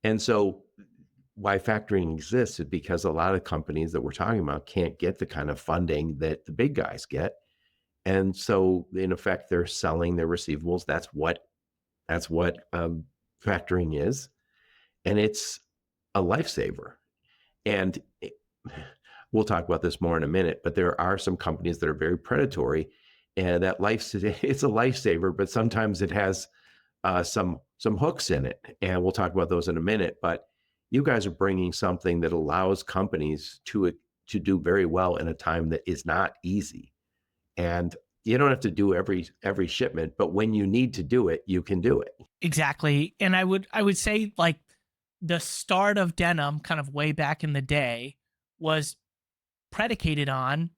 And so why factoring exists is because a lot of companies that we're talking about can't get the kind of funding that the big guys get. And so in effect, they're selling their receivables. That's what factoring is. And it's a lifesaver. And we'll talk about this more in a minute, but there are some companies that are very predatory, and it's a lifesaver, but sometimes it has some hooks in it, and we'll talk about those in a minute. But you guys are bringing something that allows companies to do very well in a time that is not easy, and you don't have to do every shipment, but when you need to do it, you can do it. Exactly. And I would say like the start of Denim kind of way back in the day was predicated on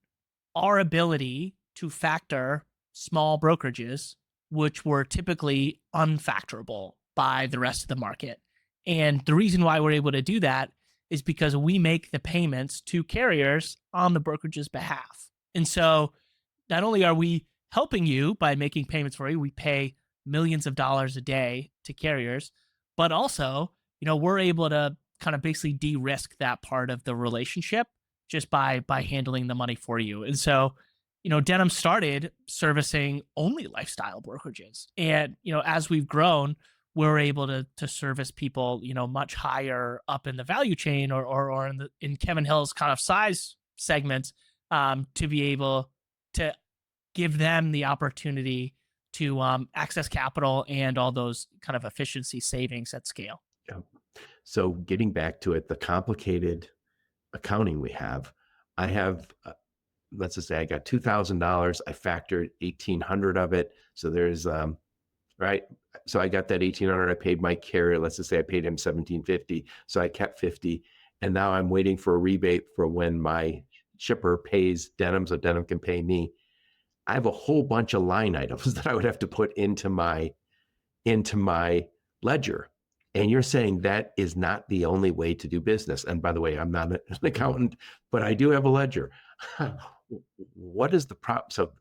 our ability to factor small brokerages, which were typically unfactorable by the rest of the market. And the reason why we're able to do that is because we make the payments to carriers on the brokerage's behalf. And so not only are we helping you by making payments for you, we pay millions of dollars a day to carriers, but also, we're able to kind of basically de-risk that part of the relationship just by handling the money for you. And so, Denim started servicing only lifestyle brokerages. And, as we've grown, we're able to service people, much higher up in the value chain or in Kevin Hill's kind of size segments, to be able to give them the opportunity to access capital and all those kind of efficiency savings at scale. Yeah. So getting back to it, the complicated accounting we have, I have, let's just say I got $2,000. I factored 1,800 of it. So there's, right. So I got that 1,800. I paid my carrier. Let's just say I paid him 1,750. So I kept 50. And now I'm waiting for a rebate for when my shipper pays Denim so Denim can pay me. I have a whole bunch of line items that I would have to put into my ledger. And you're saying that is not the only way to do business. And by the way, I'm not an accountant, but I do have a ledger. What is the problem? So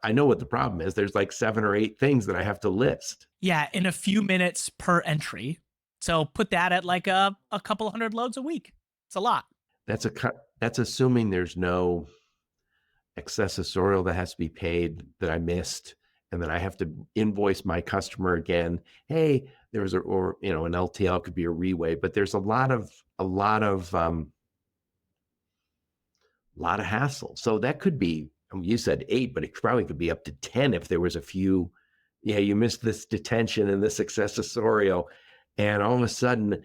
I know what the problem is. There's like 7 or 8 things that I have to list. Yeah, in a few minutes per entry. So put that at like a couple hundred loads a week. It's a lot. That's assuming there's no accessorial that has to be paid that I missed, and then I have to invoice my customer again. Hey, there was an LTL could be a reway, but there's a lot of hassle. So that could be, you said 8, but it probably could be up to 10 if there was a few. Yeah, you missed this detention and this accessorial, and all of a sudden,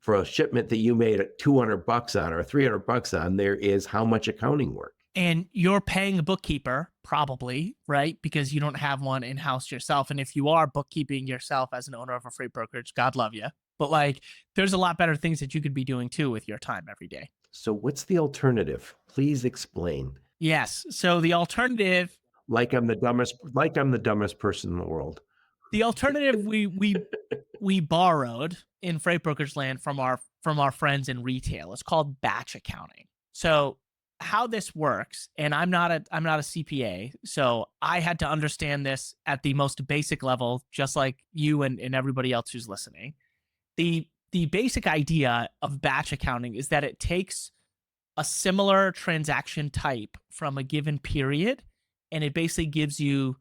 for a shipment that you made $200 on or $300 on, there is how much accounting work. And you're paying a bookkeeper, probably, right? Because you don't have one in-house yourself. And if you are bookkeeping yourself as an owner of a freight brokerage, God love you. But like, there's a lot better things that you could be doing too with your time every day. So what's the alternative? Please explain. Yes. So the alternative, like I'm the dumbest person in the world. The alternative we borrowed in freight brokerage land from our friends in retail. It's called batch accounting. So how this works, and I'm not a CPA, so I had to understand this at the most basic level, just like you and everybody else who's listening. The basic idea of batch accounting is that it takes a similar transaction type from a given period, and it basically gives you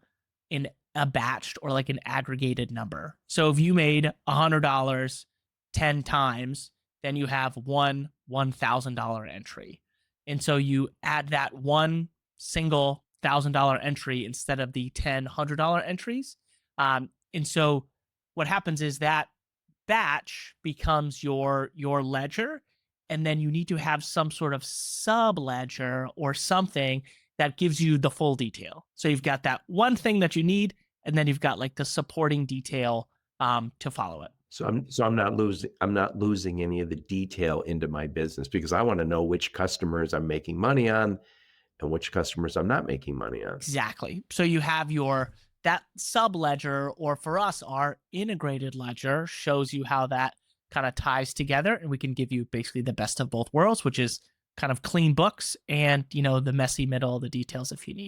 a batched or like an aggregated number. So if you made $100 10 times, then you have one $1,000 entry. And so you add that one single $1,000 entry instead of the 10 $100 entries. And so what happens is that batch becomes your ledger, and then you need to have some sort of sub ledger or something that gives you the full detail. So you've got that one thing that you need, and then you've got like the supporting detail to follow it. So I'm not losing any of the detail into my business, because I want to know which customers I'm making money on and which customers I'm not making money on. Exactly. So you have that sub ledger, or for us, our integrated ledger, shows you how that kind of ties together, and we can give you basically the best of both worlds, which is kind of clean books and, the messy middle, the details if you need